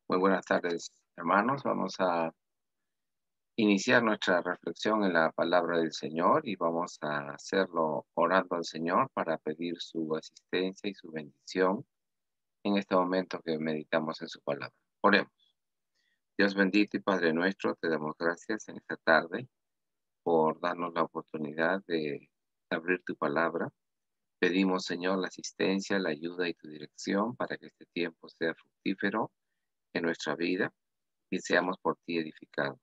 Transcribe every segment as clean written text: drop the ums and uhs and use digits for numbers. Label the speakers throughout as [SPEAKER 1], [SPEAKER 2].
[SPEAKER 1] Muy buenas tardes, hermanos. Vamos a iniciar nuestra reflexión en la palabra del Señor y vamos a hacerlo orando al Señor para pedir su asistencia y su bendición en este momento que meditamos en su palabra. Oremos. Dios bendito y Padre nuestro, te damos gracias en esta tarde por darnos la oportunidad de abrir tu palabra. Pedimos, Señor, la asistencia, la ayuda y tu dirección para que este tiempo sea fructífero en nuestra vida y seamos por ti edificados.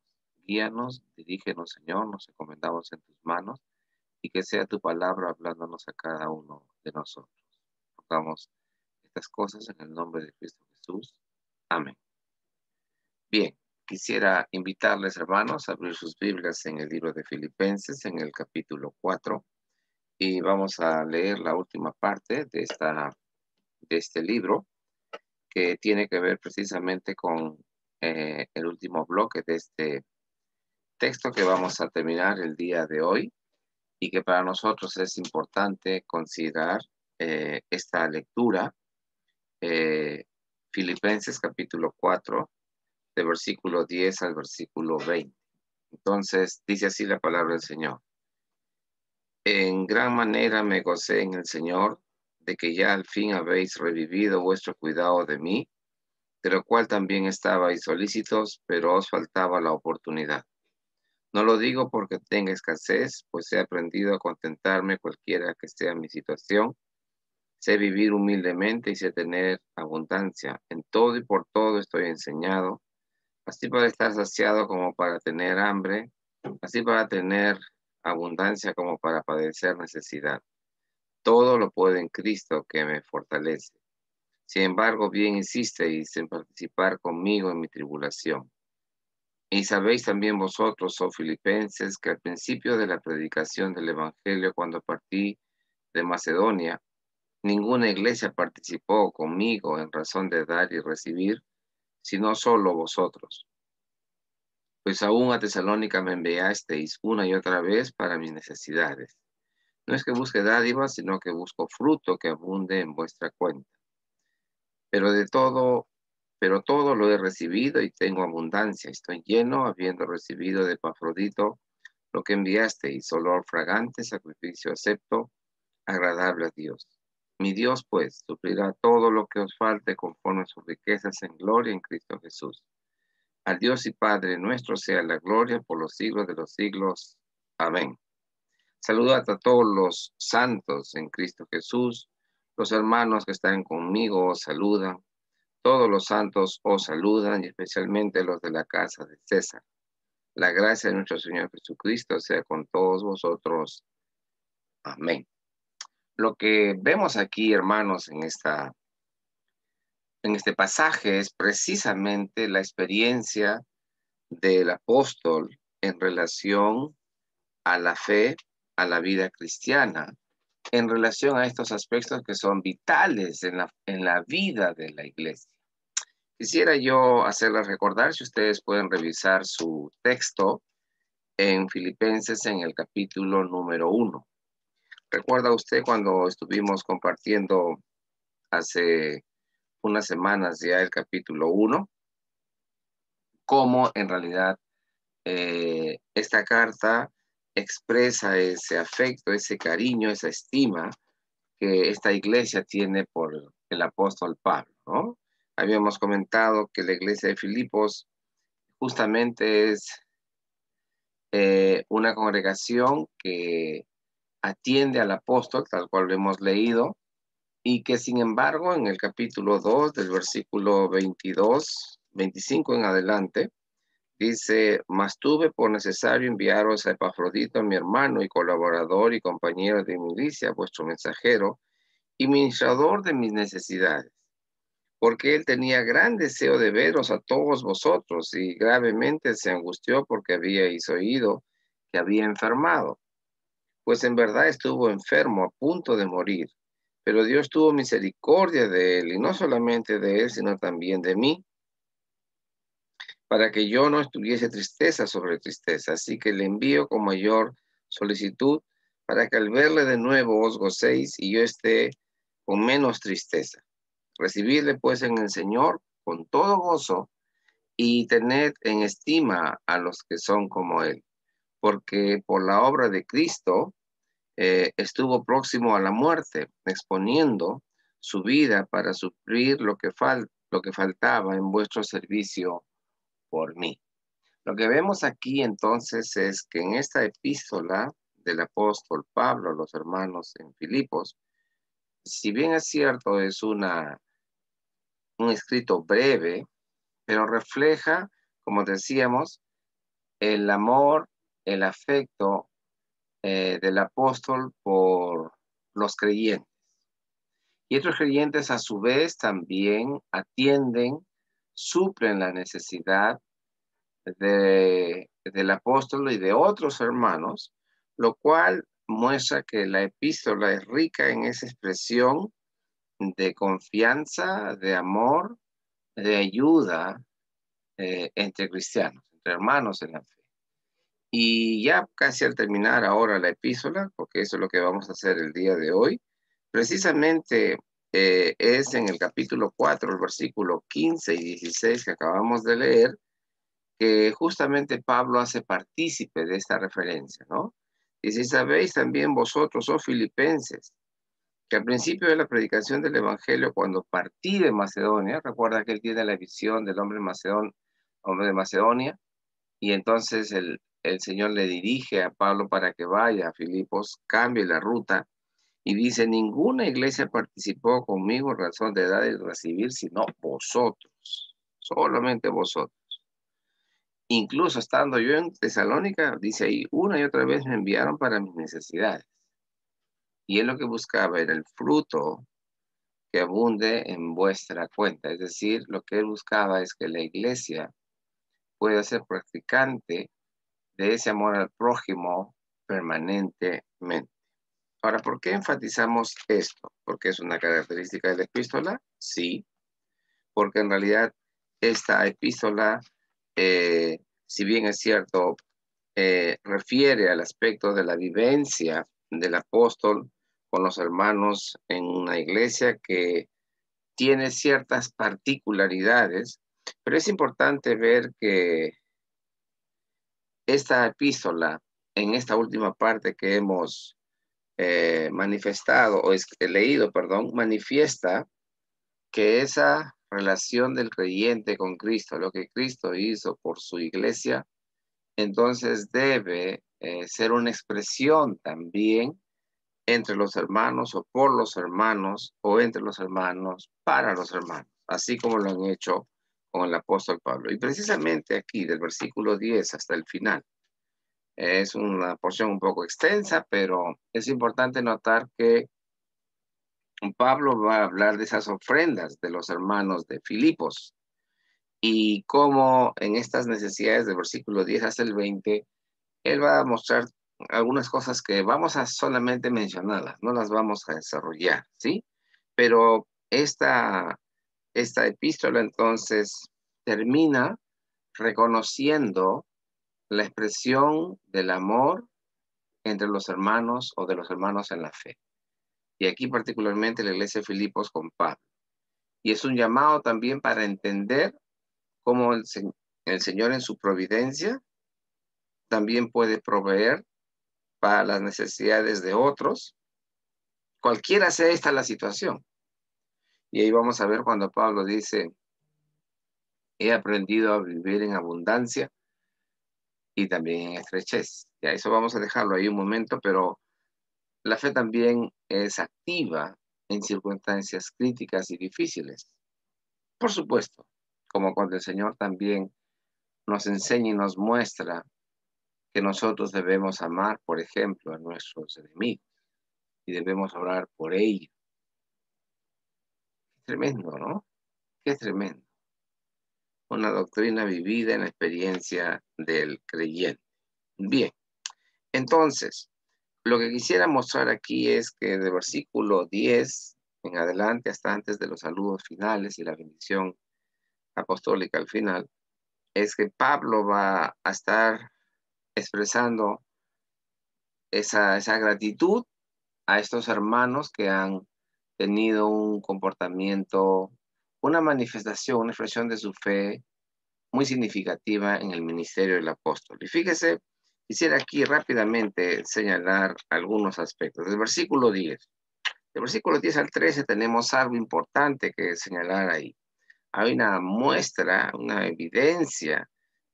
[SPEAKER 1] Guíanos, dirígenos, Señor, nos encomendamos en tus manos y que sea tu palabra hablándonos a cada uno de nosotros. Rogamos estas cosas en el nombre de Cristo Jesús. Amén. Bien, quisiera invitarles, hermanos, a abrir sus Biblias en el libro de Filipenses, en el capítulo 4, y vamos a leer la última parte de este libro, que tiene que ver precisamente con el último bloque de este texto que vamos a terminar el día de hoy y que para nosotros es importante considerar esta lectura, Filipenses capítulo 4, de versículo 10 al versículo 20. Entonces, dice así la palabra del Señor. En gran manera me gocé en el Señor de que ya al fin habéis revivido vuestro cuidado de mí, de lo cual también estabais solícitos, pero os faltaba la oportunidad. No lo digo porque tenga escasez, pues he aprendido a contentarme cualquiera que sea mi situación. Sé vivir humildemente y sé tener abundancia. En todo y por todo estoy enseñado, así para estar saciado como para tener hambre, así para tener abundancia como para padecer necesidad. Todo lo puedo en Cristo que me fortalece. Sin embargo, bien insisteis en participar conmigo en mi tribulación. Y sabéis también vosotros, oh filipenses, que al principio de la predicación del Evangelio, cuando partí de Macedonia, ninguna iglesia participó conmigo en razón de dar y recibir, sino solo vosotros. Pues aún a Tesalónica me enviasteis una y otra vez para mis necesidades. No es que busque dádivas, sino que busco fruto que abunde en vuestra cuenta. Pero todo lo he recibido y tengo abundancia. Estoy lleno, habiendo recibido de Epafrodito lo que enviasteis, olor fragante, sacrificio acepto, agradable a Dios. Mi Dios, pues, suplirá todo lo que os falte conforme a sus riquezas en gloria en Cristo Jesús. Al Dios y Padre nuestro sea la gloria por los siglos de los siglos. Amén. Saludad a todos los santos en Cristo Jesús. Los hermanos que están conmigo os saludan. Todos los santos os saludan y especialmente los de la casa de César. La gracia de nuestro Señor Jesucristo sea con todos vosotros. Amén. Lo que vemos aquí, hermanos, en este pasaje es precisamente la experiencia del apóstol en relación a la fe, a la vida cristiana, en relación a estos aspectos que son vitales en la vida de la iglesia. Quisiera yo hacerles recordar, si ustedes pueden revisar su texto en Filipenses en el capítulo número 1. ¿Recuerda usted cuando estuvimos compartiendo hace unas semanas ya el capítulo 1? Cómo en realidad esta carta expresa ese afecto, ese cariño, esa estima que esta iglesia tiene por el apóstol Pablo, ¿no? Habíamos comentado que la iglesia de Filipos justamente es una congregación que atiende al apóstol, tal cual lo hemos leído, y que sin embargo en el capítulo 2 del versículo 25 en adelante, dice, mas tuve por necesario enviaros a Epafrodito, mi hermano y colaborador y compañero de milicia, vuestro mensajero y ministrador de mis necesidades, porque él tenía gran deseo de veros a todos vosotros y gravemente se angustió porque habíais oído que había enfermado. Pues en verdad estuvo enfermo a punto de morir, pero Dios tuvo misericordia de él, y no solamente de él, sino también de mí, para que yo no estuviese tristeza sobre tristeza. Así que le envío con mayor solicitud, para que al verle de nuevo os gocéis y yo esté con menos tristeza. Recibidle pues en el Señor con todo gozo y tened en estima a los que son como Él, porque por la obra de Cristo estuvo próximo a la muerte, exponiendo su vida para suplir lo que faltaba en vuestro servicio por mí. Lo que vemos aquí entonces es que en esta epístola del apóstol Pablo a los hermanos en Filipos, si bien es cierto, es un escrito breve, pero refleja, como decíamos, el amor, el afecto del apóstol por los creyentes. Y estos creyentes a su vez también atienden, suplen la necesidad del apóstol y de otros hermanos, lo cual muestra que la epístola es rica en esa expresión de confianza, de amor, de ayuda entre cristianos, entre hermanos en la fe. Y ya casi al terminar ahora la epístola, porque eso es lo que vamos a hacer el día de hoy, precisamente es en el capítulo 4, el versículo 15 y 16 que acabamos de leer, que justamente Pablo hace partícipe de esta referencia, ¿no? Y si sabéis también vosotros, oh filipenses, que al principio de la predicación del Evangelio, cuando partí de Macedonia, recuerda que él tiene la visión del hombre de Macedonia, y entonces el Señor le dirige a Pablo para que vaya a Filipos, cambie la ruta, y dice, ninguna iglesia participó conmigo en razón de dar y recibir, sino vosotros, solamente vosotros. Incluso estando yo en Tesalónica, dice ahí, una y otra vez me enviaron para mis necesidades. Y él lo que buscaba era el fruto que abunde en vuestra cuenta. Es decir, lo que él buscaba es que la iglesia pueda ser practicante de ese amor al prójimo permanentemente. Ahora, ¿por qué enfatizamos esto? ¿Porque es una característica de la epístola? Sí, porque en realidad esta epístola, si bien es cierto, refiere al aspecto de la vivencia del apóstol con los hermanos en una iglesia que tiene ciertas particularidades, pero es importante ver que esta epístola, en esta última parte que hemos manifestado, leído, perdón, manifiesta que esa relación del creyente con Cristo, lo que Cristo hizo por su iglesia, entonces debe ser una expresión también entre los hermanos o por los hermanos o entre los hermanos para los hermanos, así como lo han hecho con el apóstol Pablo. Y precisamente aquí, del versículo 10 hasta el final, es una porción un poco extensa, pero es importante notar que Pablo va a hablar de esas ofrendas de los hermanos de Filipos y cómo en estas necesidades del versículo 10 hasta el 20, él va a mostrar algunas cosas que vamos a solamente mencionarlas, no las vamos a desarrollar, ¿sí? Pero esta epístola entonces termina reconociendo la expresión del amor entre los hermanos o de los hermanos en la fe. Y aquí particularmente la iglesia de Filipos con Pablo. Y es un llamado también para entender cómo el Señor en su providencia también puede proveer para las necesidades de otros, cualquiera sea esta la situación. Y ahí vamos a ver cuando Pablo dice, he aprendido a vivir en abundancia y también en estrechez. Ya eso vamos a dejarlo ahí un momento, pero la fe también es activa en circunstancias críticas y difíciles. Por supuesto, como cuando el Señor también nos enseña y nos muestra que nosotros debemos amar, por ejemplo, a nuestros enemigos y debemos orar por ellos. Tremendo, ¿no? Qué tremendo. Una doctrina vivida en la experiencia del creyente. Bien, entonces, lo que quisiera mostrar aquí es que de versículo 10 en adelante, hasta antes de los saludos finales y la bendición apostólica al final, es que Pablo va a estar expresando esa gratitud a estos hermanos que han tenido un comportamiento, una manifestación, una expresión de su fe muy significativa en el ministerio del apóstol. Y fíjese, quisiera aquí rápidamente señalar algunos aspectos. Del versículo 10. Del versículo 10 al 13 tenemos algo importante que señalar ahí. Hay una muestra, una evidencia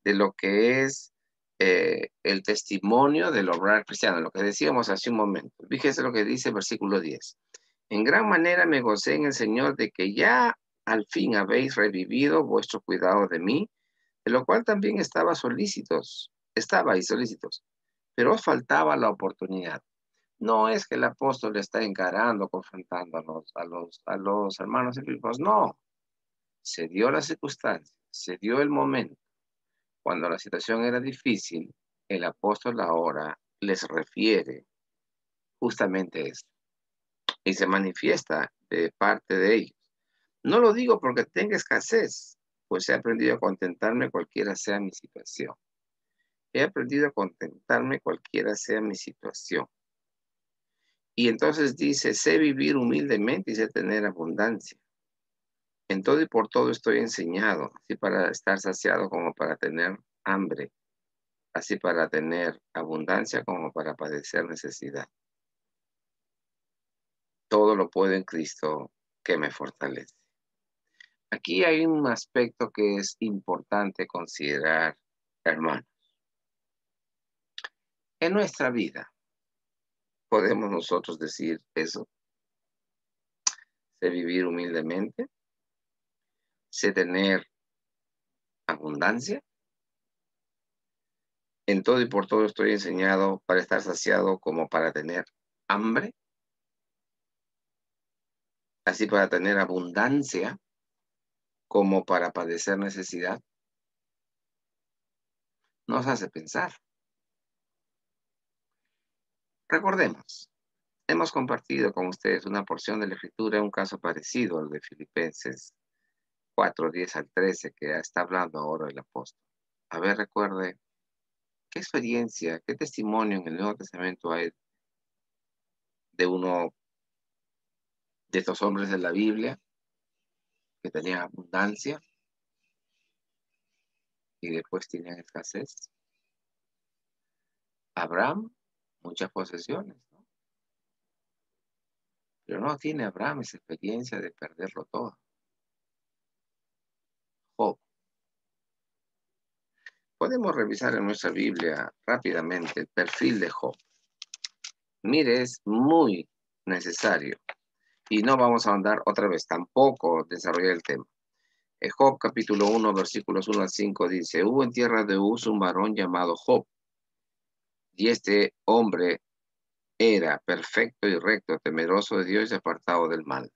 [SPEAKER 1] de lo que es el testimonio del obrar cristiano, lo que decíamos hace un momento. Fíjese lo que dice el versículo 10. En gran manera me gocé en el Señor de que ya al fin habéis revivido vuestro cuidado de mí, de lo cual también estabais solícitos, pero os faltaba la oportunidad. No es que el apóstol está encarando, confrontando a los hermanos en Filipos, no. Se dio la circunstancia, se dio el momento. Cuando la situación era difícil, el apóstol ahora les refiere justamente eso y se manifiesta de parte de ellos. No lo digo porque tenga escasez, pues he aprendido a contentarme cualquiera sea mi situación. He aprendido a contentarme cualquiera sea mi situación. Y entonces dice, sé vivir humildemente y sé tener abundancia. En todo y por todo estoy enseñado, así para estar saciado como para tener hambre, así para tener abundancia como para padecer necesidad. Todo lo puedo en Cristo que me fortalece. Aquí hay un aspecto que es importante considerar, hermanos. En nuestra vida, podemos nosotros decir eso, sé vivir humildemente, sé tener abundancia. En todo y por todo estoy enseñado para estar saciado como para tener hambre, así para tener abundancia como para padecer necesidad. Nos hace pensar. Recordemos, hemos compartido con ustedes una porción de la Escritura, un caso parecido al de Filipenses 4, 10 al 13, que está hablando ahora el apóstol. A ver, recuerde, ¿qué experiencia, qué testimonio en el Nuevo Testamento hay de uno de estos hombres de la Biblia que tenían abundancia y después tenían escasez? Abraham, muchas posesiones, ¿no? Pero no tiene Abraham esa experiencia de perderlo todo. Job. Podemos revisar en nuestra Biblia rápidamente el perfil de Job. Mire, es muy necesario. Y no vamos a andar otra vez, tampoco desarrollar el tema. Job capítulo 1, versículos 1 al 5 dice, hubo en tierra de Uz un varón llamado Job, y este hombre era perfecto y recto, temeroso de Dios y apartado del mal.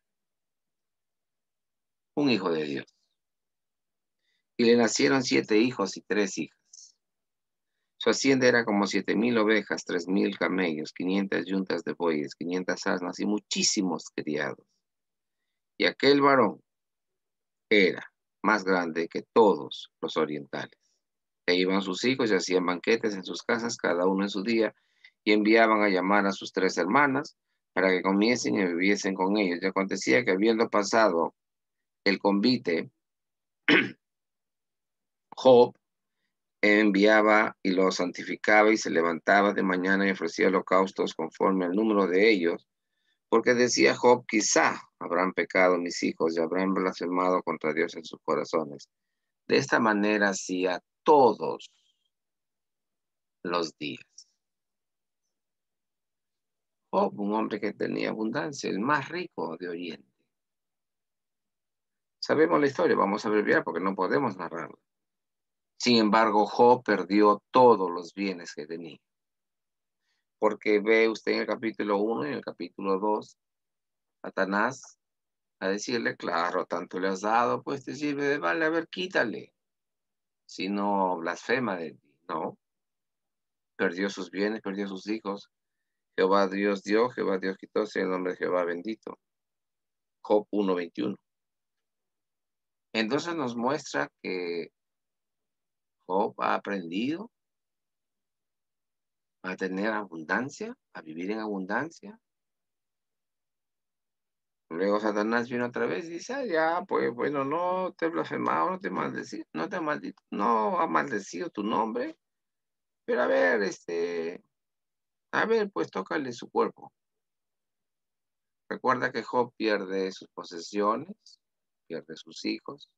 [SPEAKER 1] Un hijo de Dios. Y le nacieron 7 hijos y 3 hijas. Su hacienda era como 7,000 ovejas, 3,000 camellos, 500 yuntas de bueyes, 500 asnas y muchísimos criados. Y aquel varón era más grande que todos los orientales. E iban sus hijos y hacían banquetes en sus casas, cada uno en su día, y enviaban a llamar a sus 3 hermanas para que comiesen y viviesen con ellos. Y acontecía que habiendo pasado el convite, Job enviaba y los santificaba y se levantaba de mañana y ofrecía holocaustos conforme al número de ellos, porque decía Job, quizá habrán pecado mis hijos y habrán blasfemado contra Dios en sus corazones. De esta manera hacía todos los días. Job, un hombre que tenía abundancia, el más rico de Oriente. Sabemos la historia, vamos a abreviar porque no podemos narrarla. Sin embargo, Job perdió todos los bienes que tenía. Porque ve usted en el capítulo 1 y en el capítulo 2, Satanás a decirle, claro, tanto le has dado, pues te sirve de vale, a ver, quítale. Si no blasfema de ti, no. Perdió sus bienes, perdió sus hijos. Jehová Dios dio, Jehová Dios quitó, sea el nombre de Jehová bendito. Job 1:21. Entonces nos muestra que Job ha aprendido a tener abundancia, a vivir en abundancia. Luego Satanás viene otra vez y dice, ah, ya, pues bueno, no te he blasfemado, no te he maldecido, no te ha maldito, no ha maldecido tu nombre, pero a ver, pues tócale su cuerpo. Recuerda que Job pierde sus posesiones, pierde sus hijos,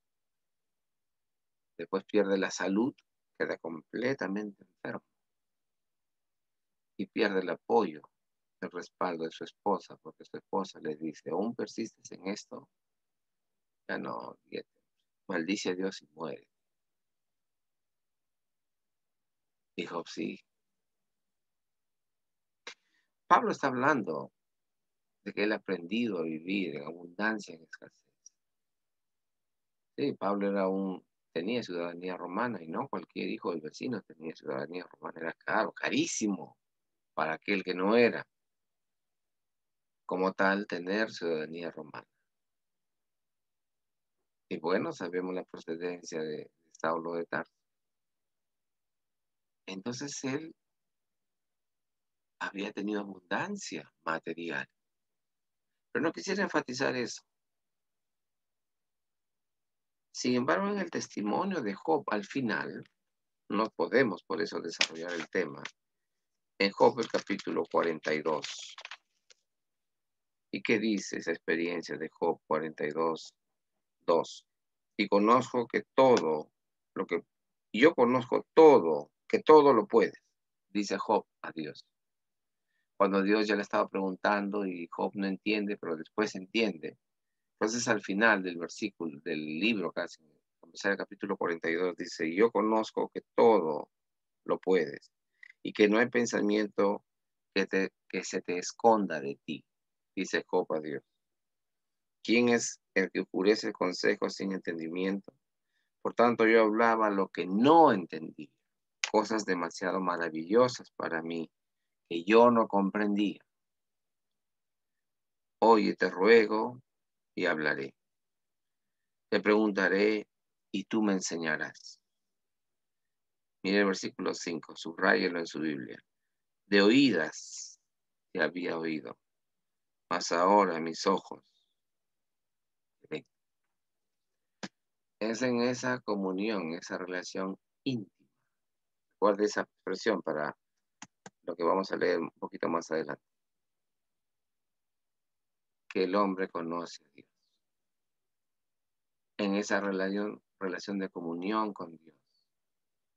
[SPEAKER 1] después pierde la salud, queda completamente enfermo y pierde el apoyo, el respaldo de su esposa, porque su esposa le dice, aún persistes en esto, ya no, olvídate, maldice a Dios y muere. Y Job sí. Pablo está hablando de que él ha aprendido a vivir en abundancia, en escasez. Sí, Pablo tenía ciudadanía romana y no cualquier hijo del vecino tenía ciudadanía romana, era caro, carísimo para aquel que no era como tal tener ciudadanía romana. Y bueno, sabemos la procedencia de Saulo de Tarso. Entonces él había tenido abundancia material. Pero no quisiera enfatizar eso. Sin embargo, en el testimonio de Job, al final, no podemos por eso desarrollar el tema. En Job, el capítulo 42. ¿Y qué dice esa experiencia de Job 42, 2? Y conozco que todo lo que yo conozco todo, que todo lo puedes, dice Job a Dios. Cuando Dios ya le estaba preguntando y Job no entiende, pero después entiende. Entonces al final del versículo, del libro casi, comenzar el capítulo 42, dice, yo conozco que todo lo puedes y que no hay pensamiento que se te esconda de ti, dice Job a Dios. ¿Quién es el que oscurece el consejo sin entendimiento? Por tanto, yo hablaba lo que no entendía, cosas demasiado maravillosas para mí que yo no comprendía. Oye, te ruego y hablaré. Te preguntaré y tú me enseñarás. Mire el versículo 5, subráyelo en su Biblia. De oídas te había oído, mas ahora mis ojos ven. Es en esa comunión, esa relación íntima. Guarde esa expresión para lo que vamos a leer un poquito más adelante. Que el hombre conoce a Dios. En esa relación de comunión con Dios,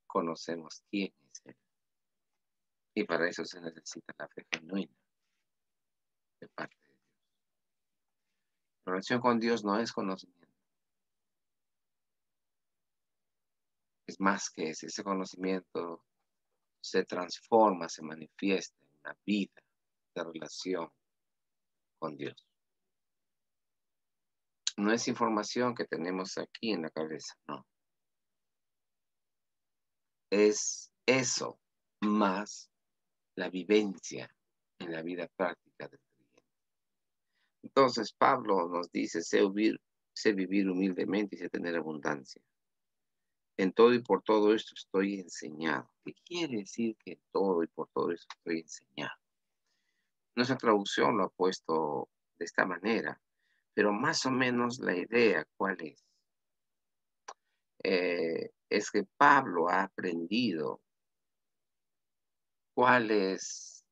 [SPEAKER 1] conocemos quién es Él. Y para eso se necesita la fe genuina de parte de Dios. La relación con Dios no es conocimiento. Es más que ese conocimiento se transforma, se manifiesta en una vida de relación con Dios. No es información que tenemos aquí en la cabeza, no. Es eso más la vivencia en la vida práctica del creyente. Entonces Pablo nos dice, sé vivir humildemente y sé tener abundancia. En todo y por todo esto estoy enseñado. ¿Qué quiere decir que en todo y por todo esto estoy enseñado? Nuestra traducción lo ha puesto de esta manera, pero más o menos la idea, ¿cuál es? Es que Pablo ha aprendido cuál es,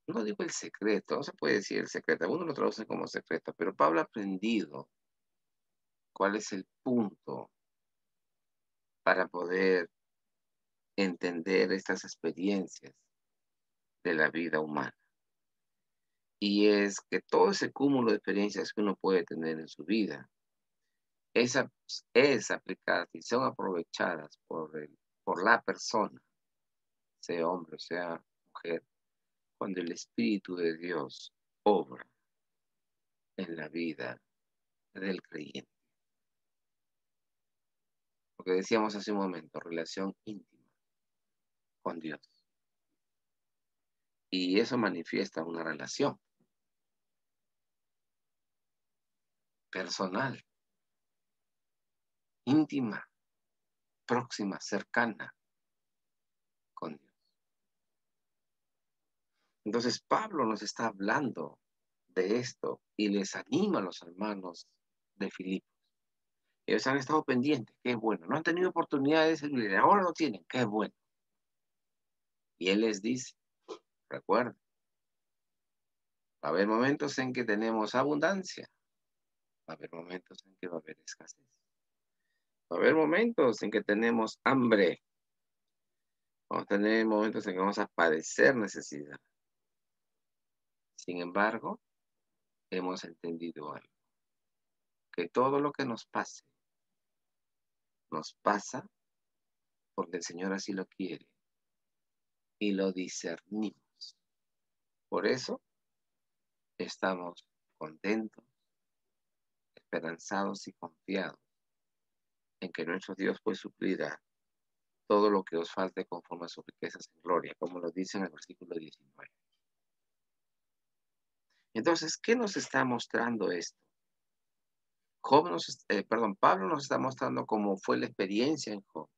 [SPEAKER 1] no digo el secreto, no se puede decir el secreto, algunos lo traducen como secreto, pero Pablo ha aprendido cuál es el punto para poder entender estas experiencias de la vida humana. Y es que todo ese cúmulo de experiencias que uno puede tener en su vida es aplicadas y son aprovechadas por la persona, sea hombre o sea mujer, cuando el Espíritu de Dios obra en la vida del creyente. Lo que decíamos hace un momento, relación íntima con Dios. Y eso manifiesta una relación personal, íntima, próxima, cercana con Dios. Entonces Pablo nos está hablando de esto y les anima a los hermanos de Filipos. Ellos han estado pendientes, qué bueno. No han tenido oportunidad de servir, ahora lo tienen, qué bueno. Y él les dice, recuerden, va a haber momentos en que tenemos abundancia, va a haber momentos en que va a haber escasez, va a haber momentos en que tenemos hambre, vamos a tener momentos en que vamos a padecer necesidad. Sin embargo, hemos entendido algo, que todo lo que nos pasa porque el Señor así lo quiere y lo discernimos. Por eso estamos contentos, esperanzados y confiados en que nuestro Dios pues suplirá todo lo que os falte conforme a sus riquezas en gloria, como lo dice en el versículo 19. Entonces, ¿qué nos está mostrando esto? Pablo nos está mostrando cómo fue la experiencia en Job,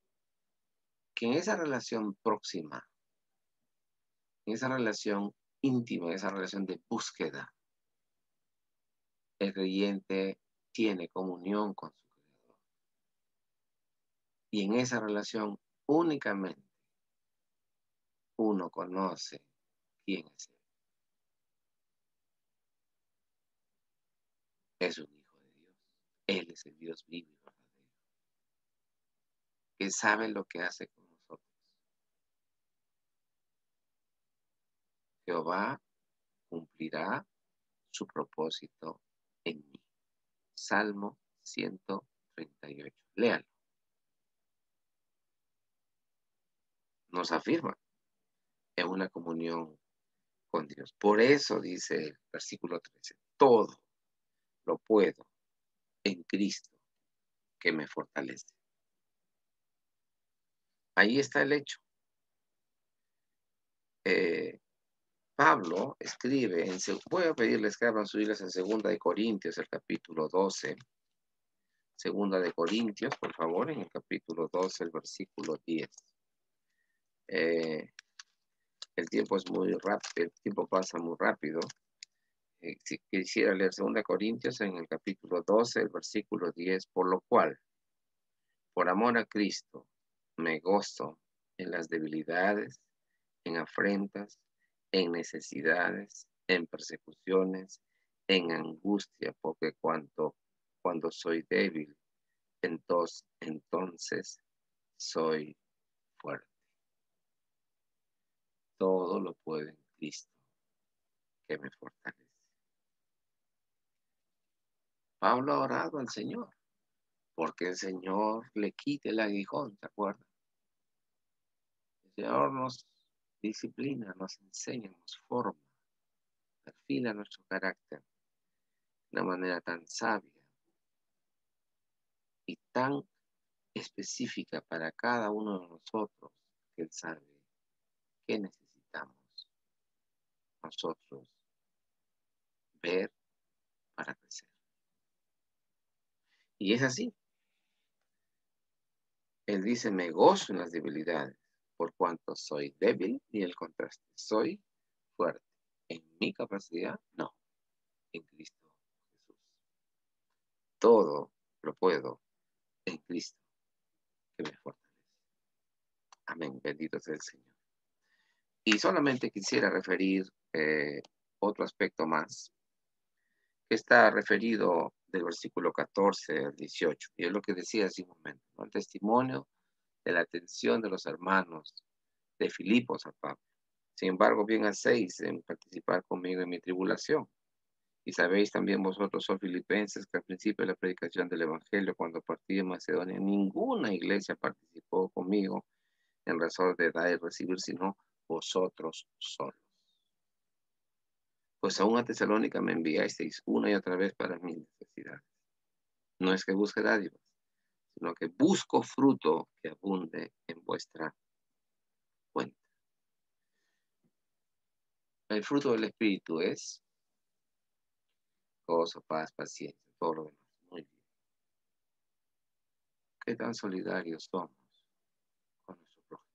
[SPEAKER 1] que en esa relación próxima, en esa relación íntima, en esa relación de búsqueda, el creyente tiene comunión con su Creador. Y en esa relación únicamente uno conoce quién es Él. Es un hijo de Dios. Él es el Dios vivo y verdadero, que sabe lo que hace con nosotros. Jehová cumplirá su propósito en mí. Salmo 138. Léalo. Nos afirma en una comunión con Dios. Por eso dice el versículo 13, todo lo puedo en Cristo que me fortalece. Ahí está el hecho. Pablo escribe, voy a pedirles que abran sus Biblias en 2 el capítulo 12. 2 por favor, en el capítulo 12, el versículo 10. El tiempo es muy rápido, el tiempo pasa muy rápido. Si quisiera leer 2 en el capítulo 12, el versículo 10, por lo cual, por amor a Cristo, me gozo en las debilidades, en afrentas, en necesidades, en persecuciones, en angustia, porque cuando soy débil, entonces soy fuerte. Todo lo puedo en Cristo que me fortalece. Pablo ha orado al Señor porque el Señor le quite el aguijón, ¿se acuerdan? El Señor nos disciplina, nos enseña, nos forma, perfila nuestro carácter de una manera tan sabia y tan específica para cada uno de nosotros, que Él sabe qué necesitamos nosotros ver para crecer. Y es así. Él dice, me gozo en las debilidades, por cuanto soy débil, y el contraste, soy fuerte. En mi capacidad, no, en Cristo Jesús. Todo lo puedo en Cristo que me fortalece. Amén, bendito sea el Señor. Y solamente quisiera referir otro aspecto más, que está referido del versículo 14 al 18, y es lo que decía hace un momento, ¿no? El testimonio de la atención de los hermanos de Filipos a Pablo. Sin embargo, bien hacéis en participar conmigo en mi tribulación. Y sabéis también vosotros, oh filipenses, que al principio de la predicación del Evangelio, cuando partí de Macedonia, ninguna iglesia participó conmigo en razón de dar y recibir, sino vosotros solos. Pues aún a Tesalónica me enviasteis una y otra vez para mis necesidades. No es que busque dádivas, sino que busco fruto que abunde en vuestra cuenta. El fruto del Espíritu es gozo, paz, paciencia, todo lo demás. Muy bien. ¿Qué tan solidarios somos con nuestro prójimo?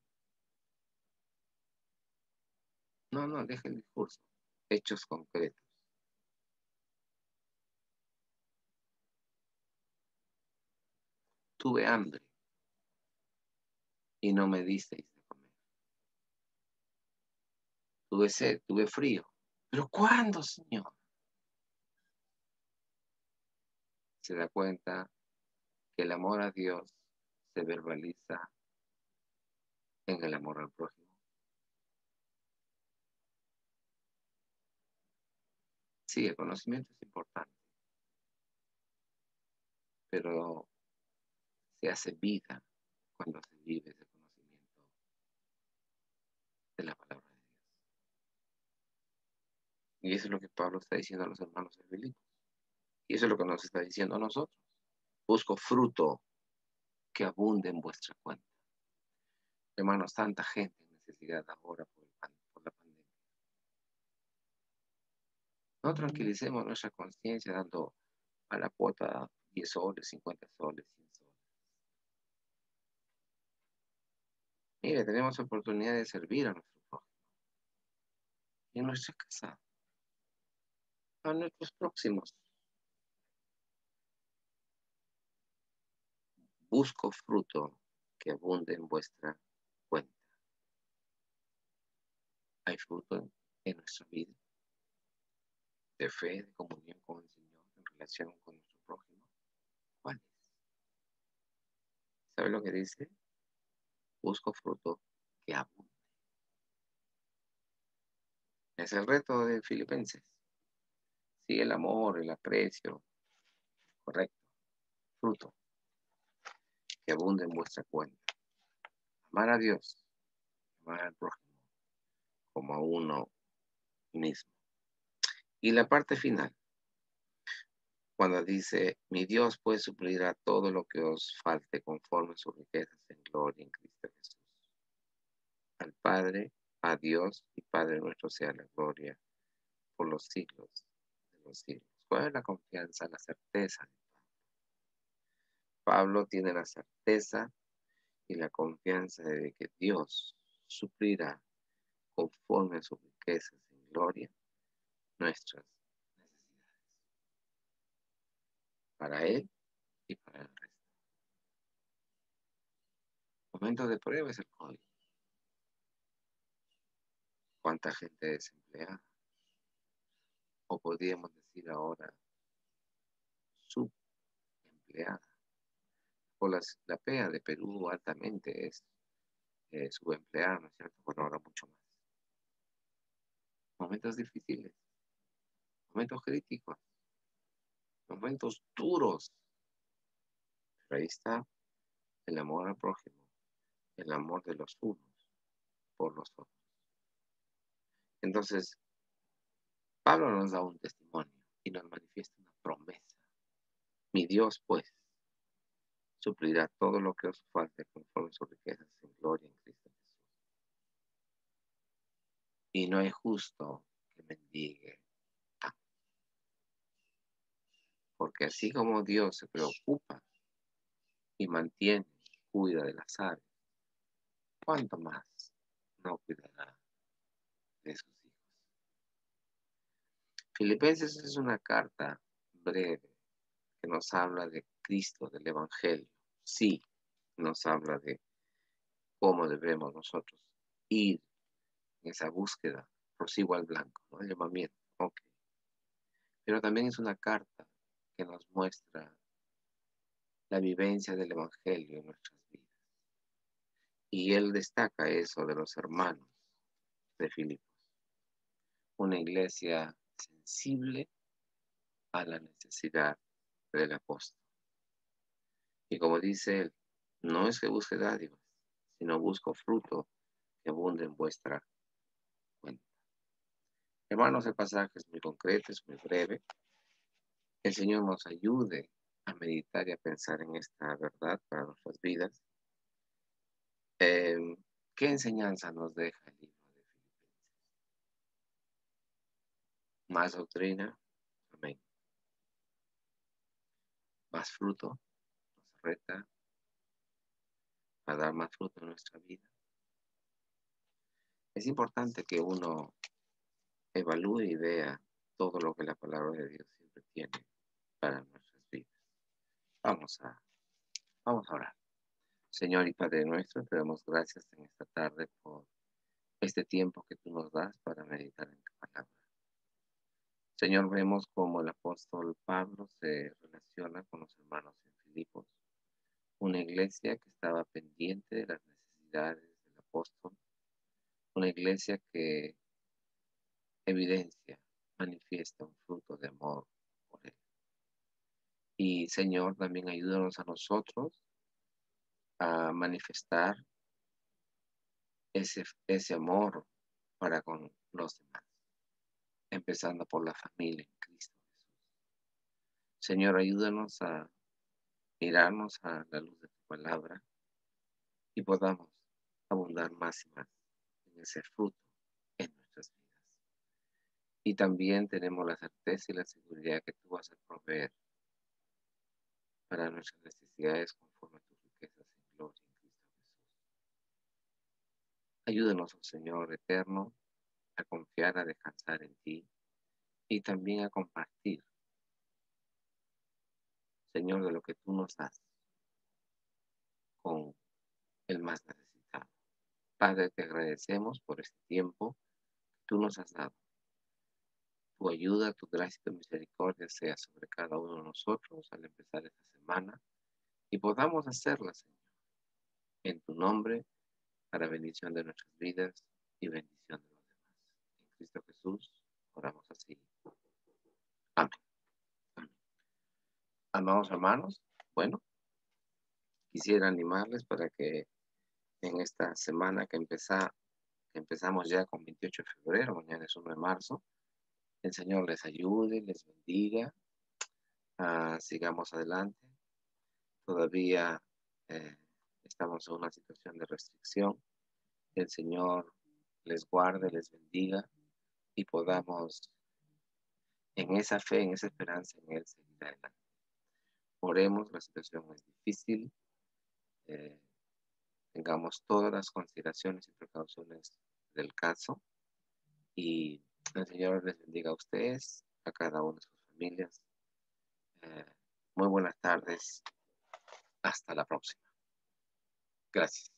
[SPEAKER 1] No, deje el discurso. Hechos concretos. tuve hambre y no me disteis de comer. Tuve sed, tuve frío. ¿Pero cuándo, Señor? Se da cuenta que el amor a Dios se verbaliza en el amor al prójimo. Sí, el conocimiento es importante, pero se hace vida cuando se vive ese conocimiento de la palabra de Dios. Y eso es lo que Pablo está diciendo a los hermanos de Filipos. Y eso es lo que nos está diciendo a nosotros. Busco fruto que abunde en vuestra cuenta. Hermanos, tanta gente en necesidad ahora por la pandemia. No tranquilicemos nuestra conciencia dando a la cuota 10 soles, 50 soles, 100 soles. Mire, tenemos oportunidad de servir a nuestro prójimo. Y en nuestra casa, a nuestros próximos. Busco fruto que abunde en vuestra cuenta. Hay fruto en nuestra vida de fe, de comunión con el Señor, en relación con nuestro prójimo. ¿Cuál es? ¿Sabe lo que dice? Busco fruto que abunde. Es el reto de Filipenses. Sí, el amor, el aprecio, correcto. Fruto que abunde en vuestra cuenta. Amar a Dios, amar al prójimo como a uno mismo. Y la parte final, cuando dice, mi Dios pues suplirá todo lo que os falte conforme a sus riquezas en gloria en Cristo Jesús. Al Padre, a Dios y Padre nuestro sea la gloria por los siglos de los siglos. ¿Cuál es la confianza, la certeza? Pablo tiene la certeza y la confianza de que Dios suplirá conforme a sus riquezas en gloria nuestras necesidades. Para Él y para el resto. Momento de prueba es el COVID. ¿Cuánta gente desempleada? O podríamos decir ahora subempleada. O la PEA de Perú altamente es subempleada, ¿no es cierto? Bueno, ahora mucho más. Momentos difíciles, momentos críticos, momentos duros. Pero ahí está el amor al prójimo, el amor de los unos por los otros. Entonces, Pablo nos da un testimonio y nos manifiesta una promesa. Mi Dios, pues, suplirá todo lo que os falte conforme a sus riquezas en gloria en Cristo Jesús. Y no es justo que mendigue pan, porque así como Dios se preocupa y mantiene, cuida de las aves, ¿cuánto más no cuidará de sus hijos? Filipenses es una carta breve que nos habla de Cristo, del Evangelio. Sí, nos habla de cómo debemos nosotros ir en esa búsqueda, prosigo al blanco, ¿no? El llamamiento. Okay. Pero también es una carta que nos muestra la vivencia del Evangelio en nuestras vidas. Y él destaca eso de los hermanos de Filipos. Una iglesia sensible a la necesidad del apóstol. Y como dice él, no es que busque dádivas, sino busco fruto que abunde en vuestra cuenta. Hermanos, el pasaje es muy concreto, es muy breve. El Señor nos ayude a meditar y a pensar en esta verdad para nuestras vidas. ¿Qué enseñanza nos deja el libro de Filipenses? Más doctrina, amén. Más fruto, nos reta a dar más fruto en nuestra vida. Es importante que uno evalúe y vea todo lo que la palabra de Dios siempre tiene para nuestras vidas. Vamos a Vamos a orar. Señor y Padre nuestro, te damos gracias en esta tarde por este tiempo que tú nos das para meditar en tu palabra. Señor, vemos cómo el apóstol Pablo se relaciona con los hermanos en Filipos, una iglesia que estaba pendiente de las necesidades del apóstol, una iglesia que evidencia, manifiesta un fruto de amor por él. Y Señor, también ayúdanos a nosotros a manifestar ese amor para con los demás, empezando por la familia en Cristo Jesús. Señor, ayúdanos a mirarnos a la luz de tu palabra y podamos abundar más y más en ese fruto en nuestras vidas. Y también tenemos la certeza y la seguridad que tú vas a proveer para nuestras necesidades conforme a tus riquezas en gloria en Cristo Jesús. Ayúdanos, oh Señor eterno, a confiar, a descansar en ti y también a compartir, Señor, de lo que tú nos das con el más necesitado. Padre, te agradecemos por este tiempo que tú nos has dado. Tu ayuda, tu gracia y tu misericordia sea sobre cada uno de nosotros al empezar esta semana y podamos hacerla, Señor, en tu nombre, para bendición de nuestras vidas y bendición de los demás. En Cristo Jesús, oramos así. Amén. Amén. Amados hermanos, bueno, quisiera animarles para que en esta semana que empezamos ya con 28 de febrero, mañana es 1 de marzo, el Señor les ayude, les bendiga, sigamos adelante. Todavía estamos en una situación de restricción. El Señor les guarde, les bendiga y podamos en esa fe, en esa esperanza en Él seguir adelante. Oremos, la situación es difícil. Tengamos todas las consideraciones y precauciones del caso y el Señor les bendiga a ustedes, a cada una de sus familias. Muy buenas tardes. Hasta la próxima. Gracias.